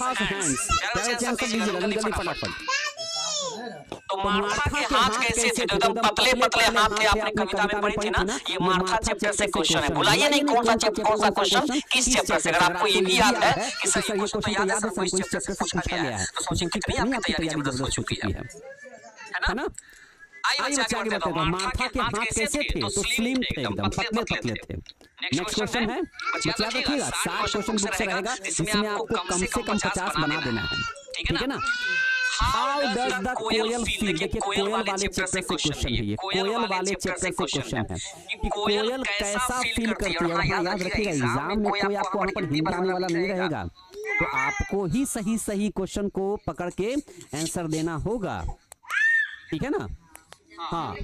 मार्था's hands, प्यारे बच्चे answer दीजिएगा जल्दी फटाफट। तो मार्था के हाथ कैसे थे? तो एकदम पतले पतले हाथ थे, आपने कविता में पढ़ी थी ना। ये मार्था चैप्टर से क्वेश्चन है, भुलाइए नहीं कौन सा क्वेश्चन किस चैप्टर से। अगर आपको ये भी याद है कि सर ये क्वेश्चन याद है, सर इस चैप्टर से पूछा गया है, तो सोचिए कितनी आपकी तैयारी जबरदस्त हो चुकी है ना। आइए बच्चे आगे बढ़ते हैं। मार्था के हाथ कैसे थे? तो स्लिम थे, एकदम पतले पतले थे। नेक्स्ट क्वेश्चन है, बच्चे याद रखिएगा 60 क्वेश्चन बुक से रहेगा, जिसमें आपको कम से कम 50 बना देना है, ठीक है ना। How does the coil feel? देखिए कोयल वाले चैप्टर से क्वेश्चन है, ये कोयल वाले चैप्टर से क्वेश्चन है कि कोयल कैसा फील करती है। यहाँ याद रखिएगा एग्जाम में कोई आपको वहाँ पर हिंट आने वाला नहीं रहेगा, तो आपको ही सही सही क्वेश्चन को पकड़ के आंसर देना होगा, ठीक है ना। हाँ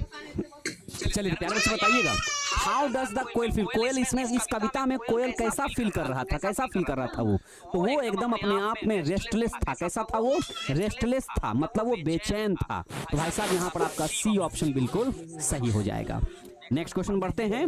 चलिए प्यारे बच्चे बताइएगा, how does the coil feel? कोयल इसमें इस कविता में कोयल कैसा फील कर रहा था, कैसा फील कर रहा था वो? तो वो एकदम अपने आप में रेस्टलेस था। कैसा था वो? रेस्टलेस था, मतलब वो बेचैन था। तो भाई साहब यहाँ पर आपका सी ऑप्शन बिल्कुल सही हो जाएगा। नेक्स्ट क्वेश्चन बढ़ते हैं।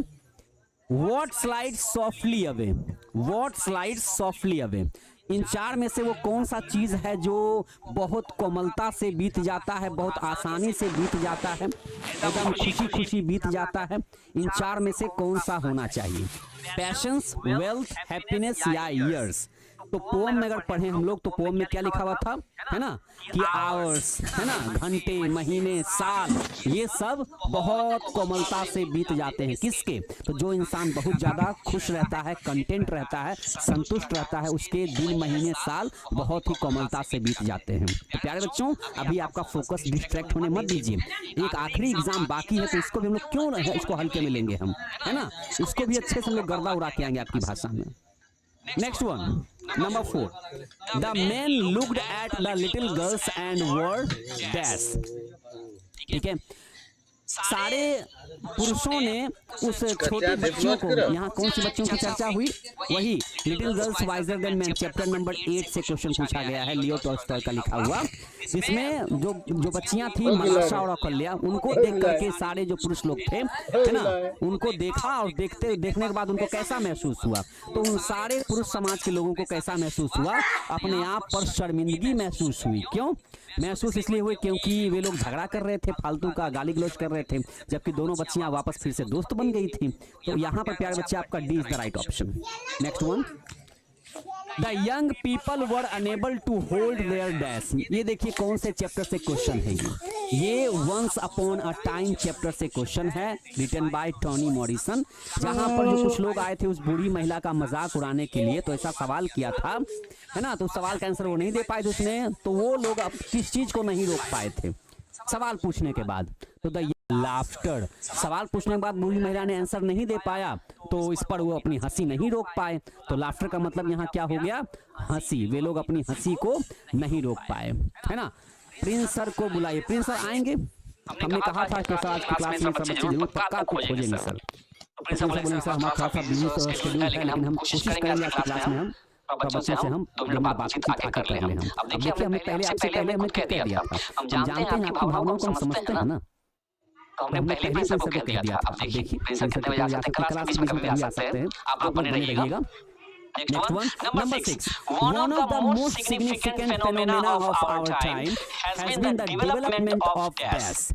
What slide softly away? What slide softly away? इन चार में से वो कौन सा चीज है जो बहुत कोमलता से बीत जाता है, बहुत आसानी से बीत जाता है, एकदम खुशी खुशी बीत जाता है? इन चार में से कौन सा होना चाहिए? पैशंस, वेल्थ, हैप्पीनेस या ईयर्स? तो पोम में अगर पढ़े हम लोग तो पोम में क्या लिखा हुआ था, है ना, कि आवर्स, है ना, घंटे, महीने, साल, ये सब बहुत कोमलता से बीत जाते हैं। किसके? तो जो इंसान बहुत ज्यादा खुश रहता है, कंटेंट रहता है, संतुष्ट रहता है, उसके दिन, महीने, साल बहुत ही कोमलता से बीत जाते हैं। तो प्यारे बच्चों अभी आपका फोकस डिस्ट्रैक्ट होने मत दीजिए, एक आखिरी एग्जाम बाकी है, तो इसको भी हम लोग क्यों इसको हल्के में लेंगे हम, है ना, इसको भी अच्छे से हम लोग गर्दा उड़ा के आएंगे आपकी भाषा में। Next one, number 4. The men looked at the little girls and were dash. ठीक है, सारे पुरुषों ने उस छोटी बच्चियों को, यहाँ कौन सी बच्चियों की चर्चा हुई? वही little girls visor then man, chapter number 8 से क्वेश्चन पूछा गया है, लियो टॉल्स्टॉय का लिखा हुआ। इसमें जो बच्चियां थी मनाशा और अकल्या, उनको देख करके सारे जो पुरुष लोग थे, है ना, उनको देखा और देखने के बाद उनको कैसा महसूस हुआ? तो उन सारे पुरुष समाज के लोगों को कैसा महसूस हुआ? अपने आप पर शर्मिंदगी महसूस हुई। क्यों महसूस? इसलिए हुई क्योंकि वे लोग झगड़ा कर रहे थे, फालतू का गाली गलौज कर रहे थे, जबकि दोनों बच्चियां वापस फिर से दोस्त बन गई थी। तो यहाँ पर प्यारे बच्चे आपका D is the right option. Next one, the young people were unable to hold their dash. ये देखिए कौन से चैप्टर से क्वेश्चन है ये once upon a time chapter से क्वेश्चन है, रिटन बाय टोनी मॉरिसन। जहां पर जो कुछ लोग आए थे उस बूढ़ी महिला का मजाक उड़ाने के लिए, तो ऐसा सवाल किया था, है ना, तो सवाल का आंसर वो नहीं दे पाए थे उसने, तो वो लोग अब किस चीज को नहीं रोक पाए थे सवाल पूछने के बाद? तो द लाफ्टर, सवाल पूछने के बाद बूढ़ी महिला ने आंसर नहीं दे पाया, तो इस पर वो अपनी हंसी नहीं रोक पाए। तो लाफ्टर का मतलब यहाँ क्या हो गया? हंसी। वे लोग अपनी हंसी को नहीं रोक पाए, है ना। प्रिंस सर को बुलाइए, प्रिंस सर आएंगे। हमने कहा था कि आज की क्लास में सब बच्चे जरूर पक्का को खोजेंगे सर। प्रिंस सर बोलेंगे सर हमारा थोड़ा सा बिजी शेड्यूल है, लेकिन हम कोशिश करेंगे आज की क्लास में हम बच्चों से हम बातचीत आगे कर लें। हम अब देखिए हमने आपसे पहले हमने क्या कह दिया था, हम जानते हैं आपकी भावनाओं को हम समझते हैं ना, तो हमने पहले प्रिंस सर को कह दिया था। अब देखिए प्रिंस सर कितने बजे आ सकते हैं, क्लास में कभी आ सकते हैं, आप बने रहिएगा। Next one, number 6. One of the most significant phenomena of our time has been the development of dash.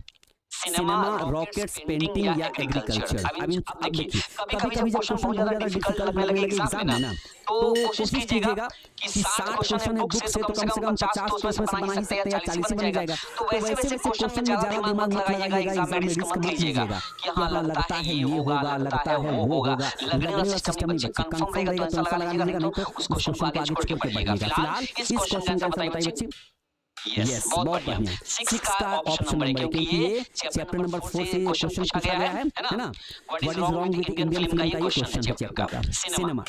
Cinema, rockets, painting या एग्रीकल्चर। अब देखिए कभी-कभी जब क्वेश्चन बहुत ज्यादा डिफिकल्ट लगने लगे एग्जाम में ना, तो कोशिश कीजिएगा कि 60 क्वेश्चन है बुक से, तो कम से कम 50 तो इसमें से बना ही सकते हैं या 40 ही बन जाएगा। तो वैसे क्वेश्चन में ज्यादा दिमाग मत लगाइएगा, एग्जाम में रिस्क मत लीजिएगा कि हाँ लगता है ये होगा, लगता है वो होगा, लगने वाला सिस्टम नहीं बच्चे, कंफर्म रहेगा तो आंसर लगा लीजिएगा, नहीं तो उस क्वेश्चन को आगे छोड़ के बढ़िएगा। फिलहाल इस क्वेश्चन का आंसर बताइए बच्चे। यस बहुत बढ़िया, 6 का ऑप्शन नंबर, क्योंकि ये चैप्टर नंबर 4 से क्वेश्चन पूछा गया है ना। What is wrong with Indian film का ये क्वेश्चन है चैप्टर का, cinema.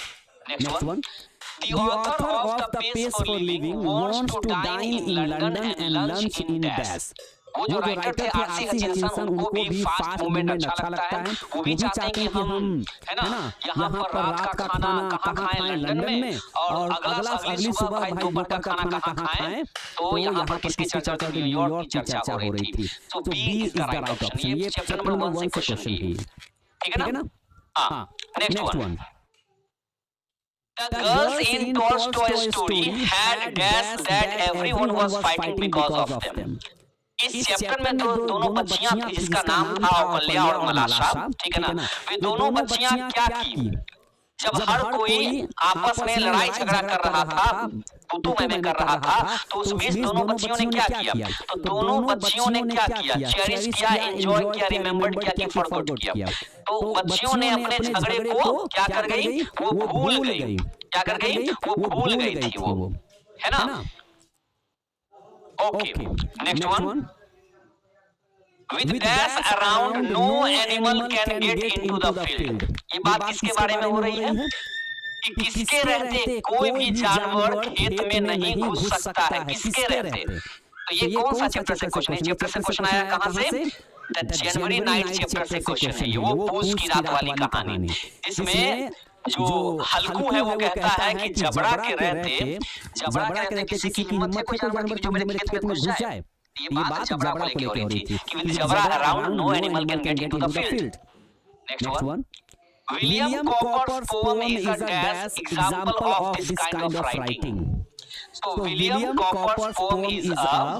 Next one, the author of the pace for living wants to dine in London and lunch in dash. वो जो राइटर थे आरसी हचिंसन, उनको भी फास्ट मूवमेंट अच्छा लगता है, वो भी चाहते हैं कि हम, है ना, यहाँ पर रात का खाना कहाँ खाएं, लंदन में, और अगली सुबह भाई दोपहर का खाना कहाँ खाएं। तो यहाँ पर किसकी चर्चा हो रही? न्यूयॉर्क की चर्चा हो रही थी। तो B is the right option. ये चैप्टर नंबर 1 से क्वेश्चन है, ठीक है ना। हाँ next one, The girls in Tolstoy's story had guessed that everyone was fighting because of them. इस चैप्टर में दोनों बच्चियां थी जिसका नाम था औकल्या और मलाशा, ठीक है ना। वे दोनों बच्चियां क्या की, जब हर कोई आपस में लड़ाई झगड़ा कर रहा था, तू मैं कर रहा था, तो उस बीच दोनों बच्चियों ने क्या किया, तो दोनों बच्चियों ने क्या किया, चेरिश किया, एंजॉय किया, रिमेम्बर्ड किया कि फॉरगॉट किया। तो बच्चियों ने अपने झगड़े को क्या कर गई, वो भूल गई, क्या कर गई, वो भूल गई थी वो, है ना। Okay, next one. With gas around, no animal can get into the field. ये बात किसके बारे में हो रही है कि किसके रहते कोई भी जानवर खेत में नहीं घुस सकता है, किसके रहते। तो ये कौन सा चैप्टर से क्वेश्चन है, चैप्टर से क्वेश्चन आया कहां से, द जनवरी नाइट चैप्टर से क्वेश्चन है ये, वो पूस की रात वाली कहानी। इसमें जो हल्कू है वो कहता है कि जबड़ा के रहते किसी की हिम्मत है कोई जानवर की जो मेरे खेत में घुस जाए। ये बात जबड़ा को लेकर हो रही थी कि विद जबड़ा around no animal can get into the field. Next one. William Cowper's poem is a best example of this kind of writing. तो William Cowper's poem is a,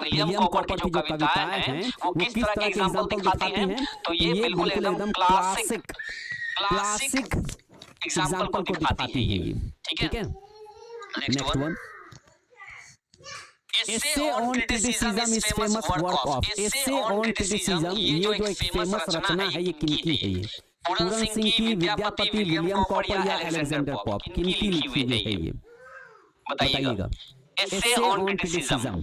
William Cowper की जो कविताएं हैं वो किस तरह के एग्जांपल दिखाती हैं, तो ये बिल्कुल एकदम क्लासिक एग्जांपल को दिखाती है ये, ठीक है। Next one. Essay on criticism is famous work of. Essay on criticism, ये जो एक फेमस रचना है ये किनकी है, ये पूरन सिंह की, विद्यापति, विलियम कॉपर या अलेक्जेंडर पॉप, किनकी लिखी हुई है ये बताइएगा। Essay on criticism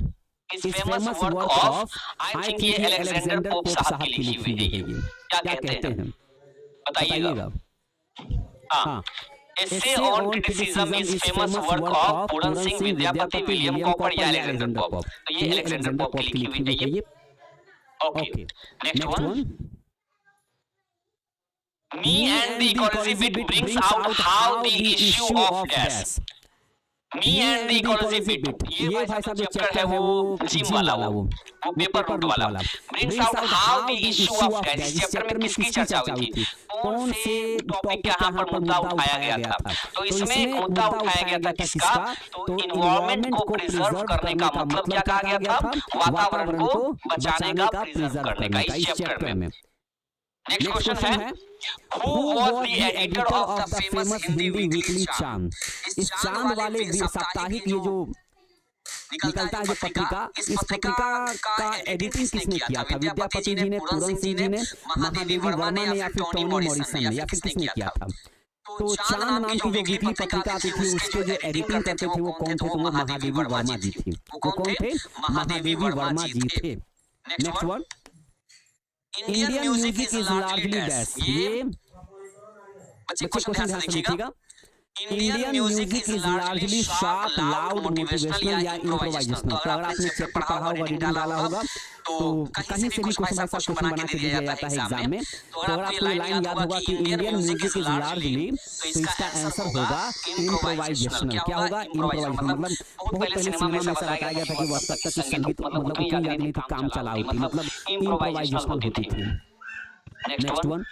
is famous work of, I think ये अलेक्जेंडर पॉप साहब की लिखी हुई है ये, क्या कहते हैं बताइएगा। हाँ, Essay on criticism is famous work of Puran Singh, Vidyapati, William Cowper या अलेक्जेंडर पॉप। तो ये अलेक्जेंडर पॉप की लिखी हुई है ये। Okay, next one. Me and the ecology bit brings out how the issue of gas. Me and the ecology bit, ये भाई साहब जो चैप्टर है वो जिम वाला, वो पेपर रूट वाला, brings out how the issue of gas। इस चैप्टर में किसकी चर्चा हुई थी, कौन से टॉपिक यहाँ पर मुद्दा उठाया गया था। तो इसमें मुद्दा उठाया गया था किसका, तो इन्वायरमेंट को प्रिजर्व करने का मतलब क्या कहा गया था, वातावरण को बचाने का, प्रिजर्व करने का, इस चैप्टर में। नेक्स्ट क्वेश्चन है, Who was the editor of the famous Hindi weekly चांद। इस चांद वाले साप्ताहिक ये जो निकलता है जो पत्रिका, इस पत्रिका का एडिटिंग किसने किया था, विद्यापति जी ने, पूरन सिंह जी ने, महादेवी वर्मा ने, या फिर टोनी मॉरिसन ने, या फिर किसने किया था। तो चांद नाम की जो वीकली पत्रिका आती थी उसके जो एडिटिंग करते थे वो कौन थे, तो वो महादेवी वर्मा जी थी। वो कौन थे, महादेवी वर्मा जी थे। Next one. Indian music is largely dash, ये बच्चे क्वेश्चन ध्यान से देखिएगा। Indian music is largely sharp, loud, motivational या इम्प्रोवाइजेशनल। तो अगर आपने चैप्टर पढ़ा होगा, रीडिंग डाला होगा, तो कहीं से भी क्वेश्चन बना के दिया जाता है एग्जाम में। तो अगर आपको ये लाइन याद होगा कि इंडियन म्यूजिक इज लार्जली, तो इसका आंसर होगा इम्प्रोवाइजेशनल। क्या होगा, इम्प्रोवाइजेशनल। मतलब बहुत पहले सिनेमा में ऐसा बताया गया था कि वह तब तक संगीत मतलब उतनी याद नहीं थी, काम चलाऊ थी, मतलब इम्प्रोवाइजेशनल होती थी। Next one.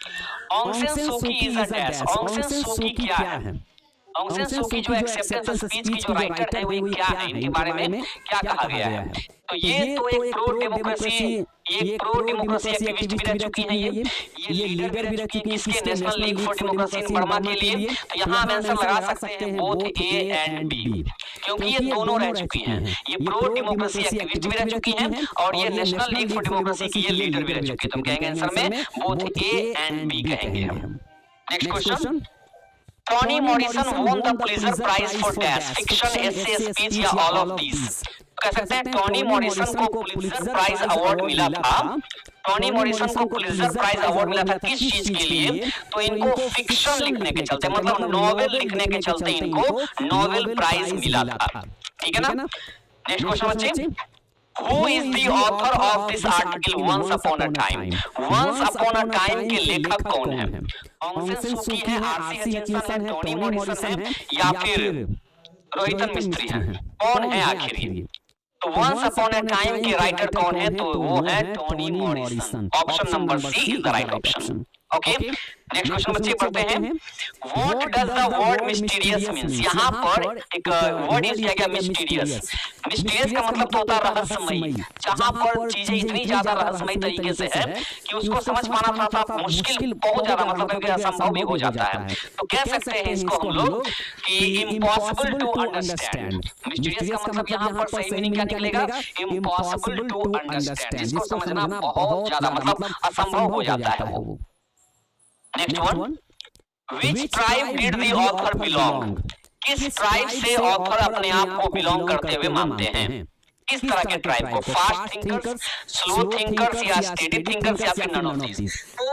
Aung San Suu Kyi is a dash. Aung San Suu Kyi क्या है, ऑंग सैन सू की जो एक्सेप्टेंस स्पीच की जो राइटर है वो क्या है, इनके बारे में क्या कहा गया है। तो ये तो एक प्रो डेमोक्रेसी, ये प्रो डेमोक्रेसी एक्टिविस्ट भी रह चुकी हैं, ये लीडर भी रह चुकी हैं इसके national league for democracy in Burma के लिए। तो यहाँ हम आंसर लगा सकते हैं बोथ ए एंड बी, क्योंकि ये दोनों रह चुकी हैं। ये प्रो डेमोक्रेसी एक्टिविस्ट भी रह चुकी हैं और ये नेशनल लीग फॉर डेमोक्रेसी की ये लीडर भी रह चुकी है। तो हम कहेंगे आंसर में बोथ ए एंड बी कहेंगे हम। Next question. Toni Morrison won the Pulitzer Prize for Dash, fiction, essay, speech या all of these। कह सकते हैं टोनी मॉरिसन को पुलित्जर प्राइज अवार्ड मिला था। टोनी मॉरिसन को पुलित्जर प्राइज अवार्ड मिला था किस चीज के लिए, तो इनको फिक्शन लिखने के चलते, मतलब नॉवेल लिखने के चलते इनको नोबेल प्राइज मिला था। ठीक है ना। नेक्स्ट क्वेश्चन बच्चे। Who is the author of this article Once Upon a Time? Once Upon a Time के लेखक कौन है? ऑंग सैन सू की है, आरसी हचिंसन है, टोनी मॉरिसन है, या फिर रोहितन मिस्त्री है? कौन है आखिर? तो वंस अपॉन ए टाइम के राइटर कौन है? तो वो है Toni Morrison. Option number C is the right option. Okay, next question बच्चे पढ़ते हैं। What does the word mysterious means? यहाँ पर एक वर्ड यूज किया गया मिस्टीरियस। मिस्टीरियस का मतलब होता है रहस्यमयी, जहाँ पर चीजें इतनी ज्यादा रहस्यमयी तरीके से है कि उसको समझ पाना थोड़ा मुश्किल, बहुत ज्यादा मतलब कि असंभव भी हो जाता है। तो कह सकते हैं इसको हम लोग कि इम्पॉसिबल टू अंडरस्टैंड। मिस्टीरियस का मतलब यहाँ पर सही मीनिंग क्या निकलेगा? इम्पॉसिबल टू अंडरस्टैंड, जिसको समझना बहुत ज्यादा मतलब असंभव हो जाता है वो। Next one, which tribe did the author belong? किस ट्राइब से ऑथर अपने आप को बिलोंग करते हुए मानते हैं? किस तरह के ट्राइब को? फास्ट थिंकर्स, स्लो थिंकर्स या स्टेडी थिंकर्स या फिर नन ऑफ दिस? तो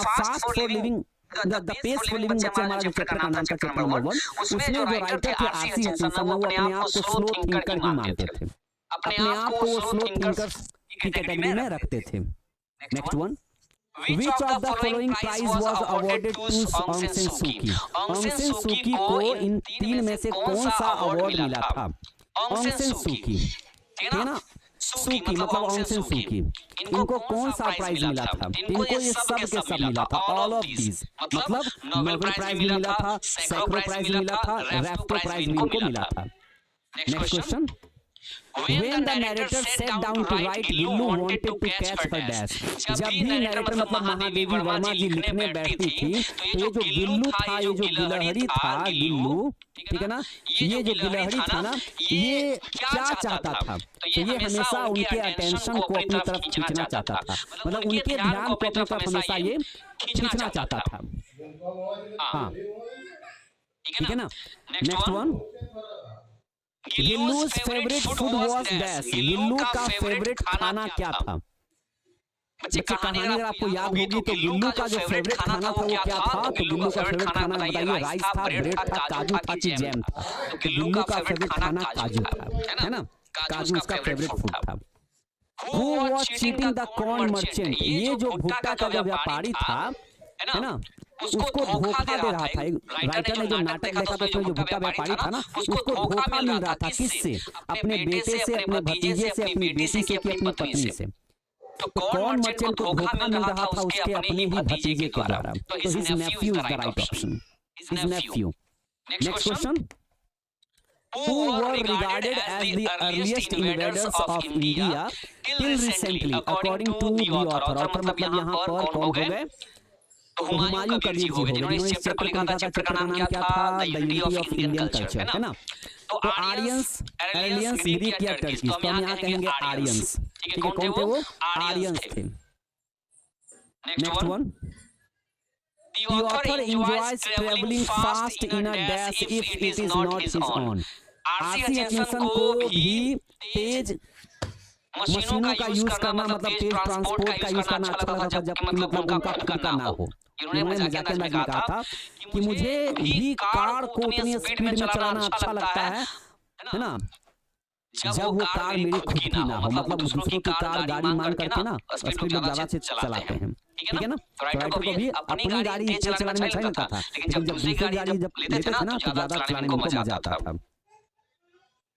fast for living the pace for living बच्चे हमारा जो चैप्टर का नाम था चैप्टर नंबर 1, उसमें जो राइटर थे आरसी हचिंसन वो अपने आप को स्लो थिंकर ही मानते थे, अपने आप को स्लो थिंकर्स की कैटेगरी में रखते थे। Next one, Which of the following prize was awarded to Aung San Suu Kyi? Aung San Suu Kyi को इन तीन में से कौन सा अवार्ड मिला था? Aung San Suu Kyi, ठीक है ना? सूकी मतलब Aung San Suu Kyi, इनको कौन सा प्राइज मिला था? इनको ये सब के सब मिला था, ऑल ऑफ दीज, मतलब नोबेल प्राइज भी मिला था, सैकरो प्राइज भी मिला था, रैफ्टो प्राइज भी इनको मिला था। Next question, When the narrator sat down to write, Gillu wanted to catch her dash. जब भी नरेटर मतलब महादेवी वर्मा जी लिखने बैठती थी तो ये जो गिल्लू था, ये जो गिलहरी था गिल्लू, ठीक है ना, ये जो गिलहरी था ना, ये क्या चाहता था? तो ये हमेशा उनके अटेंशन को अपनी तरफ खींचना चाहता था, मतलब उनके ध्यान को अपनी तरफ हमेशा ये खींचना चाहता था। हाँ, ठीक है ना। Next one, Gillu's favourite food was dash. Gillu का फेवरेट खाना क्या था? बच्चे कहानी अगर आपको याद होगी तो गिल्लू का जो फेवरेट खाना था वो क्या था? तो गिल्लू का फेवरेट खाना बताइए, राइस था, ब्रेड था, काजू था कि जैम था? तो गिल्लू का फेवरेट खाना काजू था, है ना, काजू उसका फेवरेट फूड था। Who was cheating the corn merchant? ये जो भुट्टा का जो व्यापारी था, है ना, उसको धोखा दे रहा था। राइटर ने जो नाटक लिखा था उसमें जो भुट्टा व्यापारी था ना, उसको धोखा मिल रहा था। किससे? अपने बेटे से, अपने भतीजे से, अपनी बेटी से, अपनी पत्नी से। तो कौन मर्चेंट को धोखा मिल रहा था? उसके अपने ही भतीजे के द्वारा। तो his Neiphiu is the right option, his Neiphiu. Next question, who were regarded as the earliest invaders of India till recently according to the author? author मतलब यहाँ पर कौन हो गए? तो हुमायूं कबीर जी हो गए, जिन्होंने इस चैप्टर को लिखा था। चैप्टर का नाम क्या था? The unity of Indian culture, है ना। तो आर्यंस, एलियंस, ग्रीक या टर्किश, तो हम यहाँ कहेंगे आर्यंस, ठीक है। कौन थे वो? आर्यंस थे। Next one, the author enjoys traveling fast in a dash if it is not his own. RC Hutchinson को भी तेज मशीनों का यूज करना, मतलब तेज ट्रांसपोर्ट का यूज करना अच्छा लगता था, जब मतलब उनका खुद का ना हो। उन्होंने मजाक में कहा था कि मुझे भी कार को उतनी स्पीड में चलाना अच्छा लगता है ना, जब वो कार मेरी खुद की ना हो, मतलब दूसरों की कार गाड़ी मान करके ना स्पीड में ज्यादा से चलाते हैं, ठीक है ना। राइटर को भी अपनी गाड़ी तेज चलाने में अच्छा लगता था, लेकिन जब दूसरी गाड़ी जब लेते थे ना तो ज्यादा चलाने में उनको मजा आता था।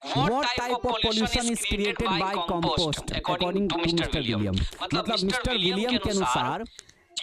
What type of pollution is created by compost according to Mr. William? मतलब मिस्टर विलियम के अनुसार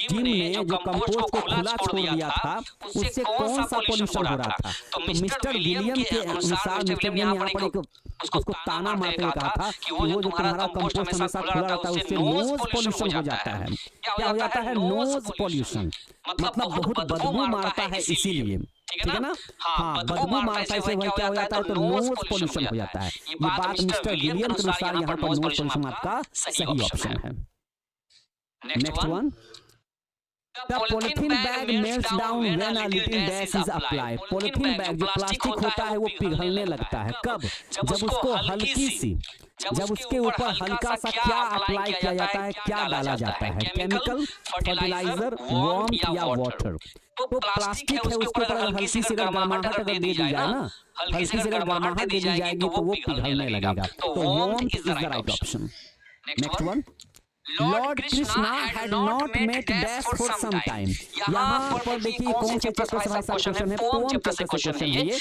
जिम ने जो कंपोस्ट को खुला छोड़ दिया था उससे कौन सा पोल्यूशन हो रहा था? तो मिस्टर विलियम के अनुसार, मिस्टर विलियम यहाँ पर एक उसको ताना मारते हुए कहा था कि वो जो तुम्हारा कंपोस्ट हमेशा खुला रहता है उससे नोज पोल्यूशन हो जाता है। क्या हो जाता है? नोज पोल्यूशन, मतलब बहुत बदबू मारता है, इसीलिए, ठीक है ना। हाँ, बदबू मारता है, इससे क्या हो जाता है? तो नोज पोल्यूशन हो जाता है। ये बात मिस्टर विलियम के अनुसार यहाँ पर नोज पोल्यूशन आपका सही ऑप्शन है। Next one, The polythene bag melts down when a little gas is applied. Polythene bag जो प्लास्टिक होता है वो पिघलने लगता है। कब? जब उसको हल्की सी, जब उसके ऊपर हल्का सा क्या अप्लाई किया जाता है, क्या डाला जाता है? केमिकल, फर्टिलाइजर, वार्मथ या वाटर। तो प्लास्टिक है, उसके ऊपर अगर हल्की सी अगर गर्माहट अगर दे दी जाए ना, हल्की सी अगर गर्माहट दे दी जाएगी तो वो पिघलने लगेगा। तो warmth is the right option. Next one, Lord Krishna had not met Dash for some time. यहाँ पर देखिए कौन से चैप्टर से भाई साहब क्वेश्चन है? पोम चैप्टर से क्वेश्चन है ये।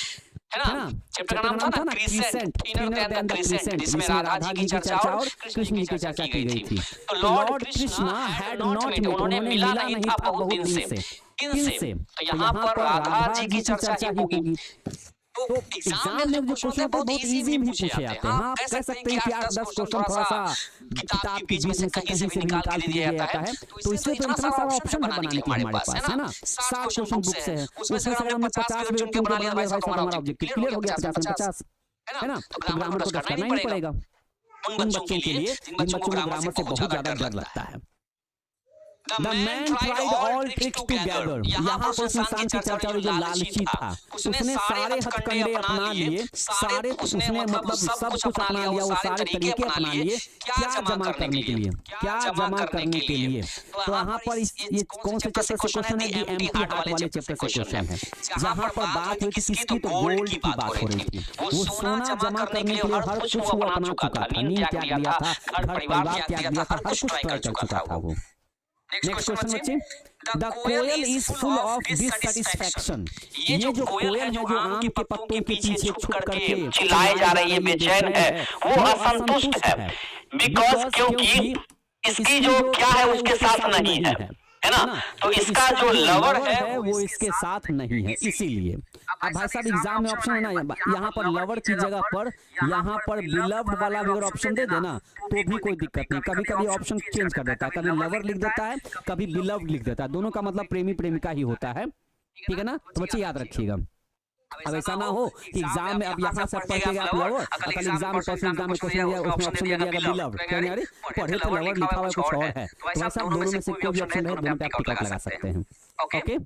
है ना। चैप्टर का नाम था ना crescent, thinner than the crescent, जिसमें राधा जी की चर्चा और कृष्ण जी की चर्चा की गई थी। तो Lord Krishna had not met, उन्होंने मिला नहीं था बहुत दिन से। किनसे? तो यहाँ पर राधा जी की चर्चा ही होगी। तो एग्जाम में जो क्वेश्चन होते हैं बहुत इजी भी पूछे जाते हैं। हाँ, आप कह सकते हैं कि 8-10 क्वेश्चन थोड़ा सा किताब के बीच में से कहीं से भी निकाल के दिया जाता है। तो इसलिए तो इतना सारा ऑप्शन है बनाने के हमारे पास, है ना। 60 क्वेश्चन बुक से है, उसमें से अगर हमने 50 भी क्यों बना लिया भाई साहब, हमारा ऑब्जेक्टिव क्लियर हो गया 50 में 50, है ना। तो ग्रामर को करना ही पड़ेगा उन बच्चों के लिए जिन बच्चों को ग्रामर से बहुत ज्यादा डर लगता है। The man tried all tricks together. यहाँ पर उस इंसान की चर्चा हुई जो लालची था, उसने सारे हथकंडे अपना लिए, सारे उसने मतलब सब कुछ अपना लिया, वो सारे तरीके अपना लिए। क्या जमा करने के लिए? क्या जमा करने के लिए? तो यहाँ पर ये कौन से चैप्टर से क्वेश्चन है? एमपी हार्ट वाले चैप्टर से क्वेश्चन है, जहाँ पर बात हुई थी किसकी? तो गोल्ड की बात हो रही थी। वो सोना जमा करने के लिए हर कुछ वो अपना चुका था, नींद त्याग दिया था, घर परिवार त्याग दिया था, हर कुछ ट्राई कर चुका था वो। नेक्स्ट क्वेश्चन बच्चे, the koel is full of dissatisfaction. ये जो कोयल है जो आम के पत्तों के पीछे छुप करके चिल्लाए जा रही है, बेचैन है, वो असंतुष्ट है। बिकॉज क्योंकि इसकी जो क्या है उसके साथ नहीं है ना। तो इसका जो लवर है वो इसके साथ नहीं है, इसीलिए। अब भाई साहब एग्जाम में ऑप्शन है ना, यहाँ पर लवर की जगह पर यहाँ पर बिलव्ड वाला भी अगर ऑप्शन दे देना तो भी कोई दिक्कत नहीं। कभी कभी ऑप्शन चेंज कर देता है, कभी लवर लिख देता है, कभी बिलव्ड लिख देता है, दोनों का मतलब प्रेमी प्रेमिका ही होता है, ठीक है ना। तो बच्चे याद रखिएगा, अब ऐसा ना हो कि एग्जाम में अब यहाँ से पढ़ेगा आप लवर, कल एग्जाम में क्वेश्चन दिया उसमें ऑप्शन दिया गया बिलव्ड, कहने अरे पढ़े तो लवर लिखा हुआ कुछ और है। तो ऐसा दोनों में से कोई भी ऑप्शन है, दोनों पे आप टिक लगा सकते हैं। Okay,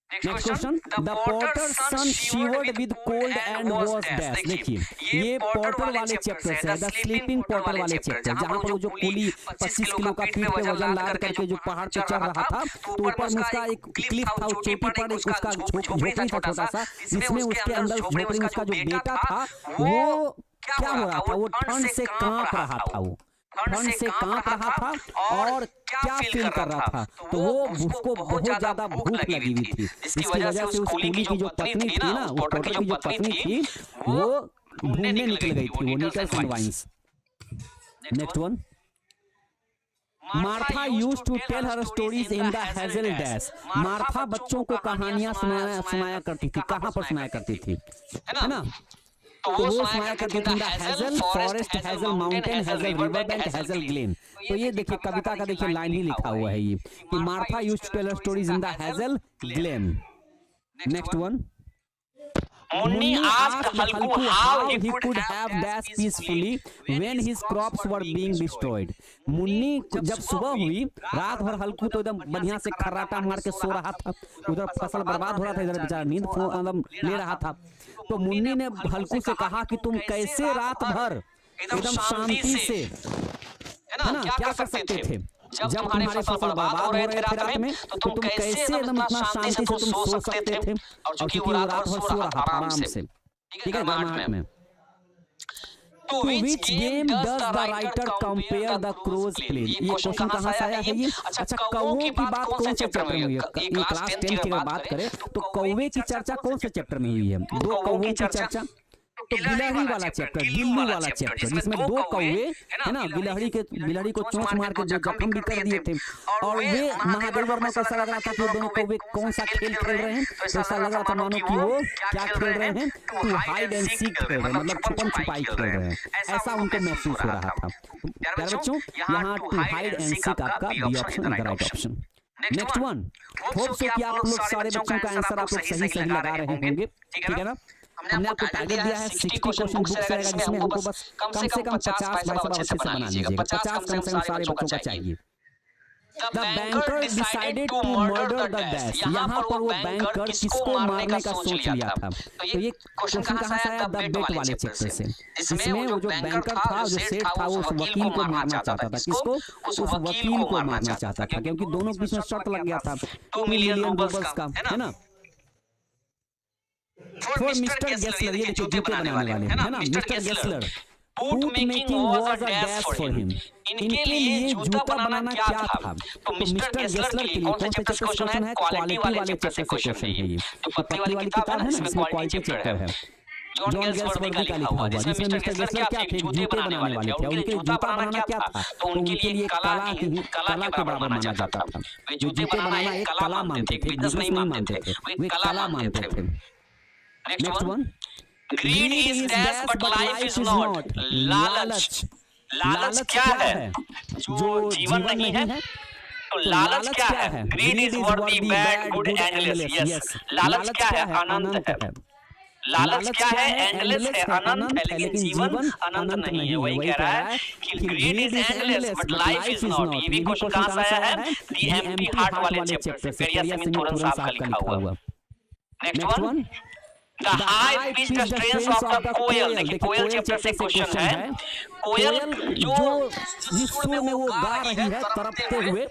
next question, the porter son shivered with cold and was dash. देखिए ये पोर्टर वाले चैप्टर है, द स्लीपिंग पोर्टर वाले चैप्टर, जहां पर वो जो कुली 25 किलो का पीठ पे वजन लाद करके जो पहाड़ पे चढ़ रहा था, तो ऊपर में उसका एक क्लिफ था, उस चोटी पर एक उसका झोपड़ी था छोटा सा, जिसमें उसके अंदर झोपड़ी में उसका जो बेटा था वो क्या हो रहा था, वो ठंड से कांप रहा था, वो ठंड से कांप रहा था और क्या फील कर रहा था, तो वो उसको बहुत ज्यादा भूख लगी हुई थी। इसकी वजह से उस कुली की जो पत्नी थी ना, उस पोर्टर की जो पत्नी थी वो ढूंढने निकल गई थी, वो nettles and vines. Next one, Martha used to tell her stories in the hazel dash. Martha बच्चों को कहानियां सुनाया करती थी, कहां पर सुनाया करती थी, है ना। तो वो सुनाया करती थी hazel forest, hazel mountain, hazel river bank, hazel Glenn. तो ये देखिए कविता का देखिए लाइन ही लिखा हुआ है ये कि Martha used to tell stories in the hazel glen. Next one, Munni asked Halku how he could have dashed peacefully when his crops were being destroyed. Munni जब सुबह हुई, रात भर हल्कू तो एकदम बढ़िया से खर्राटा मार के सो रहा था, उधर फसल बर्बाद हो रहा था, इधर बेचारा नींद ले रहा था। तो मुन्नी ने हल्कू से कहा कि तुम कैसे रात भर एकदम शांति से, है ना, क्या कर सकते थे जब तुम्हारे फसल बर्बाद हो रहे थे रात में, तो तुम कैसे एकदम इतना शांति से तुम सो सकते थे। और क्योंकि वो रात भर सो रहा था आराम से, ठीक है, गर्माहट में। To which game does the writer compare the crow's play? ये क्वेश्चन कहाँ से आया है ये? अच्छा, कौवों की बात कौन से चैप्टर में हुई है? ये क्लास 10 की अगर बात करें तो कौवे की चर्चा कौन से चैप्टर में हुई है? दो कौवों की चर्चा, तो गिलहरी वाला चैप्टर, गिल्लू वाला चैप्टर, जिसमें दो कौवे, है ना, गिलहरी को चोंच मार के जो जख्म भी कर दिए थे। और वे महादेव वर्मा को ऐसा लग रहा था कि दोनों कौवे कौन सा खेल खेल रहे हैं, तो ऐसा लग रहा था मानो कि वो क्या खेल रहे हैं, टू हाइड एंड सीक खेल रहे हैं, मतलब छुपन छुपाई खेल रहे हैं, ऐसा उनको महसूस हो रहा था। प्यारे बच्चों, यहाँ टू हाइड एंड सीक आपका B option the right option. Next one, hope so कि आप लोग सारे बच्चों का आंसर आप लोग सही लगा रहे होंगे, ठीक है ना। हमने आपको टारगेट दिया है 60 क्वेश्चन बुक से रहेगा, जिसमें हमको बस कम से कम 50 भाई साहब अच्छे से बना लीजिएगा, 50 कम से कम सारे बच्चों का चाहिए। The banker decided to murder the dash. यहाँ पर वो बैंकर किसको मारने का सोच लिया था, तो ये क्वेश्चन कहाँ से आया? द बेट वाले चैप्टर से, जिसमें वो जो बैंकर था, जो सेठ था, वो उस वकील को मारना चाहता था। किसको? उस वकील को मारना चाहता था, क्योंकि दोनों के बीच में शर्त लग गया था 2 मिलियन रूबल्स का, है ना। फॉर मिस्टर गेस्लर, ये देखिए जूते बनाने वाले, है ना, mister Gessler boot making was a dash for him. इनके लिए जूता बनाना क्या था? तो मिस्टर गेस्लर के लिए कौन सा चैप्टर से क्वेश्चन है? क्वालिटी वाले चैप्टर से क्वेश्चन है ये। जो पतली वाली किताब है ना, इसमें क्वालिटी चैप्टर है। जॉन गेल्सवर्दी का लिखा हुआ, जिसमें मिस्टर गेस्लर क्या थे? जूते बनाने वाले थे। उनके जूता बनाना क्या था? तो उनके लिए कला के बराबर माना जाता था। वे जूते बनाना एक कला मानते थे, बिजनेस नहीं मानते थे, वे कला मानते थे। Next one, grid is dash but life is not. लालच, लालच क्या है? जो जीवन नहीं है। तो लालच क्या है? ग्रीड इज वर्दी बैड गुड एंडलेस। यस, लालच क्या है? अनंत है। लालच क्या है? एंडलेस है, अनंत है, लेकिन जीवन अनंत नहीं है। वही कह रहा है कि greed is endless but life is not. ये भी क्वेश्चन कहां से आया है? दी एम्प्टी हार्ट वाले चैप्टर से, पेरिया सेमिथोरन साहब का लिखा हुआ। Next one, the high pitched strains of the koel. देखिए कोयल चैप्टर से क्वेश्चन है। कोयल जो जिस सुर में वो गा रही है तड़पते हुए,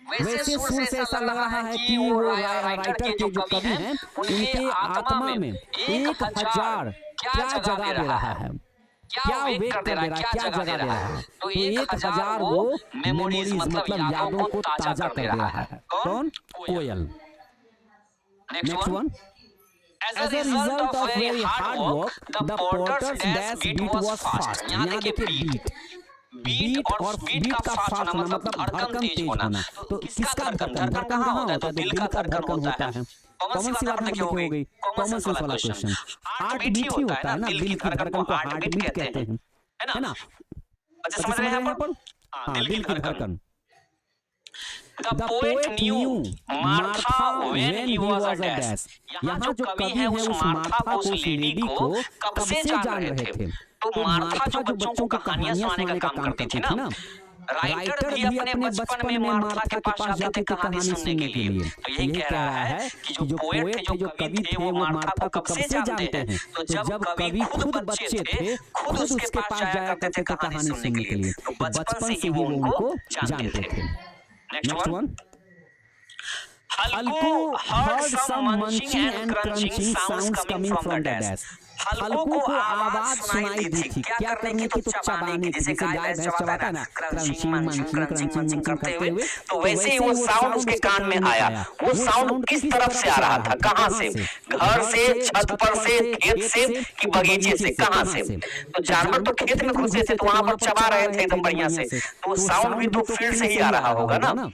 वैसे सुर से ऐसा लग रहा है कि वो राइटर के जो कवि हैं उनके आत्मा में 1000 क्या जगह दे रहा है, क्या वेग कर दे रहा है, क्या जगह दे रहा है। तो 1000 वो मेमोरीज मतलब यादों को ताजा कर दे रहा है। कौन? कोयल। Next one, As a result of very hard work, the porter's dash beat was fast. यहाँ देखिए बीट और बीट का फास्ट होना मतलब धड़कन तेज होना। तो किसका धड़कन कहाँ होता है? तो दिल का धड़कन होता है। कॉमन सी बात देखिए हो गई, कॉमन सेंस वाला क्वेश्चन। हार्ट बीट ही होता है ना, दिल की धड़कन को हार्ट बीट कहते हैं, है ना? अच्छा समझ रहे हैं यहाँ पर? हाँ, दिल की धड़कन। The poet knew Martha when he was a dash. यहाँ जो कवि है उस मार्था को, उस लेडी को कब से जान रहे थे? तो मार्था जो बच्चों को कहानियां सुनाने का काम करती थी ना, राइटर भी अपने बचपन में मार्था के पास जाते थे कहानी सुनने के लिए। तो यही कह रहा है कि जो पोएट थे, जो कवि थे, वो मार्था को कब से जानते हैं? तो जब कवि खुद बच्चे थे, खुद उसके पास जाया करते थे कहानी सुनने के लिए। तो बचपन से ही वो उनको जानते थे। Next one, Halku heard some munching and crunching sounds coming from the dash. हल्कू को आवाज सुनाई दी थी, क्या करने की? तो चबाने की, जैसे गाय भैंस चबाता है ना, क्रंचिंग मंचिंग करते हुए। तो वैसे ही वो साउंड उसके कान में आया। वो साउंड किस तरफ से आ रहा था? कहाँ से? घर से, छत पर से, खेत से कि बगीचे से? कहाँ से? तो जानवर तो खेत में घुसे थे, तो वहां पर चबा रहे थे एकदम बढ़िया से। तो साउंड भी तो फील्ड से ही आ रहा होगा ना,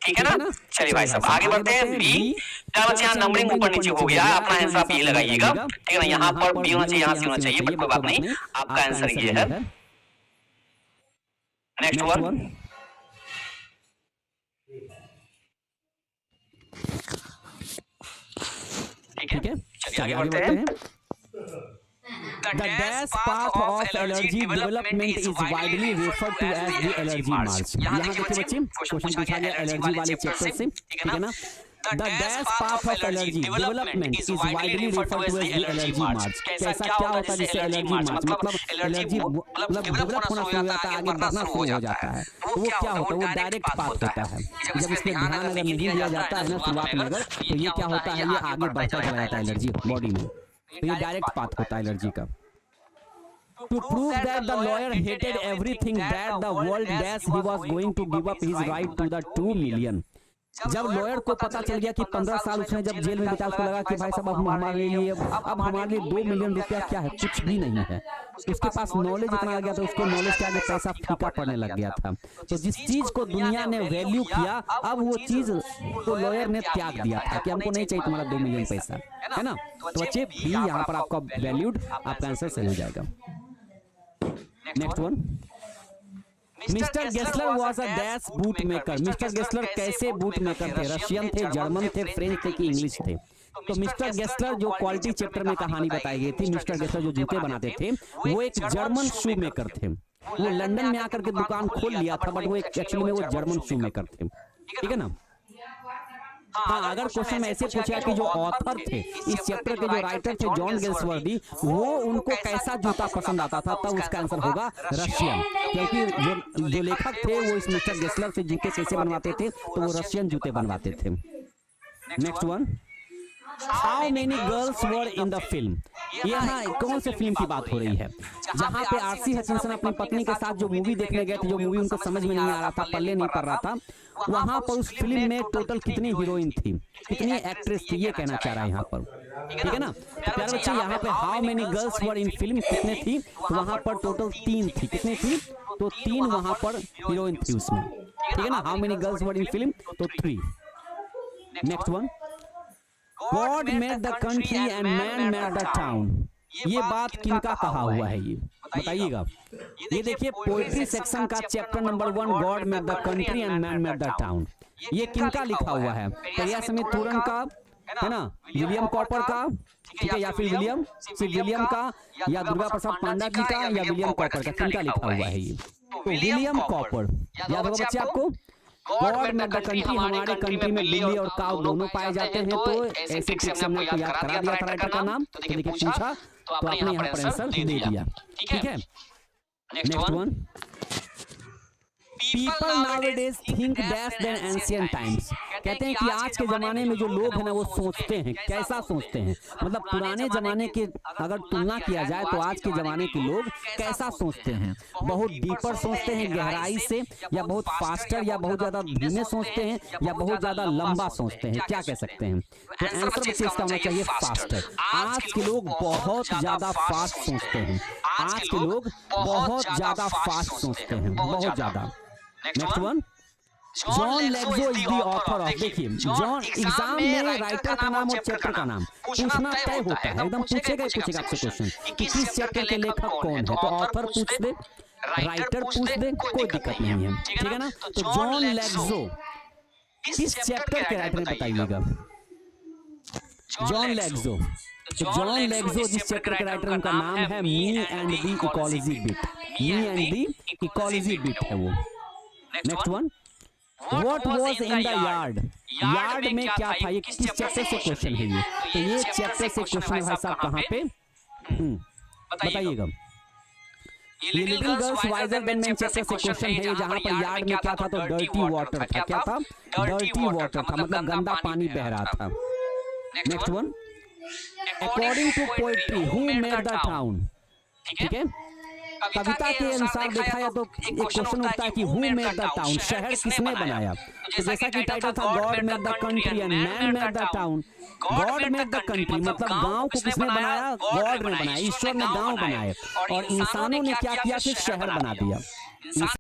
ठीक है ना? चलिए भाई साहब आगे बढ़ते हैं। बी क्या बच्चे, यहाँ नंबरिंग ऊपर नीचे हो गया है, अपना आंसर आप ये लगाइएगा, ठीक है ना? यहाँ पर बी होना चाहिए, यहाँ से होना चाहिए, बट कोई बात नहीं, आपका आंसर ये है। नेक्स्ट वन, ठीक है, चलिए आगे बढ़ते हैं। The dash path of allergy development is widely referred to as the allergy march. यहाँ देखिए बच्चे क्वेश्चन पूछा गया एलर्जी वाले चैप्टर से, ठीक है ना? The dash path of allergy development is widely referred to as the allergy march. कैसा क्या होता है जिससे एलर्जी मार्च मतलब एलर्जी मतलब डेवलप होना शुरू हो जाता है, आगे बढ़ना शुरू हो जाता है। तो वो क्या होता है? वो डायरेक्ट पाथ होता है। जब इस पे ध्यान अगर नहीं दिया जाता है ना शुरुआत में अगर, तो ये क्या होता है? ये आगे बढ़ता चला जाता है एलर्जी बॉडी में। तो ये डायरेक्ट पाथ होता है एलर्जी का। To prove that the lawyer hated everything that the world dash, he was going to give up his right to the 2 million. जब लॉयर को पता चल गया कि 15 साल उसने जब जेल में बिताया, उसको लगा कि भाई साहब अब हमारे लिए 2 मिलियन रुपया क्या है? कुछ भी नहीं है। उसके पास नॉलेज इतना आ गया था, उसको नॉलेज के आगे पैसा फीका पड़ने लग गया था। तो जिस चीज को दुनिया ने वैल्यू किया, अब वो चीज तो लॉयर ने त्याग दिया था कि हमको नहीं चाहिए तुम्हारा 2 मिलियन पैसा, है ना? तो बच्चे भी यहाँ पर आपका वैल्यूड, आपका आंसर सही हो जाएगा। Next one, mister Gessler was a dash boot maker. Mister Gessler कैसे बूट मेकर थे? रशियन थे, जर्मन थे, फ्रेंच थे कि इंग्लिश थे? तो मिस्टर गेस्लर जो क्वालिटी चैप्टर में कहानी बताई गई थी, मिस्टर गेस्लर जो जूते बनाते थे वो एक जर्मन शू मेकर थे। वो लंदन में आकर के दुकान खोल लिया था, बट वो एक्चुअली में वो जर्मन शू मेकर थे, ठीक है ना? हाँ, अगर क्वेश्चन में ऐसे पूछा कि जो ऑथर थे इस चैप्टर के, जो राइटर थे जॉन गेल्सवर्दी, वो उनको कैसा जूता पसंद आता था, तब उसका आंसर होगा रशियन, क्योंकि जो लेखक थे वो इस मिस्टर गेस्लर से जूते कैसे बनवाते थे, तो वो रशियन जूते बनवाते थे। Next one, how many girls were in the film. यहाँ कौन से फिल्म की बात हो रही है? जहाँ पे आरसी हचिंसन अपनी पत्नी के साथ जो मूवी देखने गए थे, जो मूवी उनको समझ में नहीं आ रहा था, पल्ले नहीं पड़ रहा था, वहां पर उस फिल्म में टोटल कितनी हीरोइन थी, कितनी एक्ट्रेस थी, ये कहना चाह रहा है यहाँ पर, ठीक है ना। तो प्यारे बच्चे यहाँ पे how many girls were in film कितने थी, तो वहां पर टोटल 3 थी। कितनी थी? तो 3 वहां पर हीरोइन थी उसमें, ठीक है ना। How many girls were in film, तो 3। Next one, God made the country and man made the town. ये बात किनका कहा हुआ है, ये बताइएगा। ये देखिए पोएट्री सेक्शन का chapter number 1, God made the country and man made the town, ये किनका लिखा हुआ है? प्रिया समित तुरन का, है ना, विलियम कॉपर का, ठीक है, या फिर विलियम का, या दुर्गा प्रसाद पांडा जी का, या विलियम कॉपर का, किनका लिखा हुआ है ये? तो विलियम कॉपर। याद होगा बच्चे आपको, गॉड मेड द कंट्री, हमारे कंट्री में बिल्ली और काऊ दोनों पाए जाते हैं, तो ऐसे ट्रिक से हमने आपको याद करा दिया था राइटर का नाम। तो देखिए पूछा तो आपने यहाँ पर आंसर दे दिया, ठीक है। Next one, people nowadays think that than ancient times. कहते हैं कि आज के जमाने में जो लोग हैं ना, वो सोचते हैं, कैसा सोचते हैं, मतलब पुराने जमाने के अगर तुलना किया जाए तो आज के जमाने के लोग कैसा सोचते हैं? बहुत डीपर सोचते हैं, गहराई से, या बहुत फास्टर, या बहुत ज्यादा धीमे सोचते हैं, या बहुत ज्यादा लंबा सोचते हैं, क्या कह सकते हैं? तो आंसर बच्चे इसका होना चाहिए फास्टर। आज के लोग बहुत ज्यादा फास्ट सोचते हैं, आज के लोग बहुत ज्यादा फास्ट सोचते हैं, बहुत ज्यादा। Next one, John Legzo is the author of. देखिए जॉन, एग्जाम में राइटर का नाम और चैप्टर का नाम पूछना तय होता है, एकदम पूछेगा आपसे क्वेश्चन कि किस चैप्टर के लेखक कौन है, तो ऑथर पूछ दे, राइटर पूछ दे, कोई दिक्कत नहीं है, ठीक है ना। तो जॉन लेग्जो किस चैप्टर के राइटर बताइएगा? जॉन लेग्जो। तो जॉन लेग्जो जिस चैप्टर के राइटर, उनका नाम है me and the ecology bit. Me and the ecology bit है वो। Next one, what was in the yard. Yard में क्या था? ये किस चैप्टर से क्वेश्चन है ये? तो ये चैप्टर से क्वेश्चन है भाई साहब, कहाँ पे बताइएगा? ये little girls visor then man chapter से क्वेश्चन है, जहाँ पर यार्ड में क्या था? तो डर्टी वाटर था। क्या था? डर्टी वाटर था, मतलब गंदा पानी बह रहा था। Next one, according to poetry who made the town. ठीक है, कविता के अनुसार देखा जाए तो एक क्वेश्चन उठता है कि हु मेड द टाउन, शहर किसने बनाया? तो जैसा कि टाइटल था God made the country and man made the town. God made the country मतलब गांव को किसने बनाया? गॉड ने बनाया, ईश्वर ने गांव बनाए, और इंसानों ने क्या किया? फिर शहर बना दिया। इंसान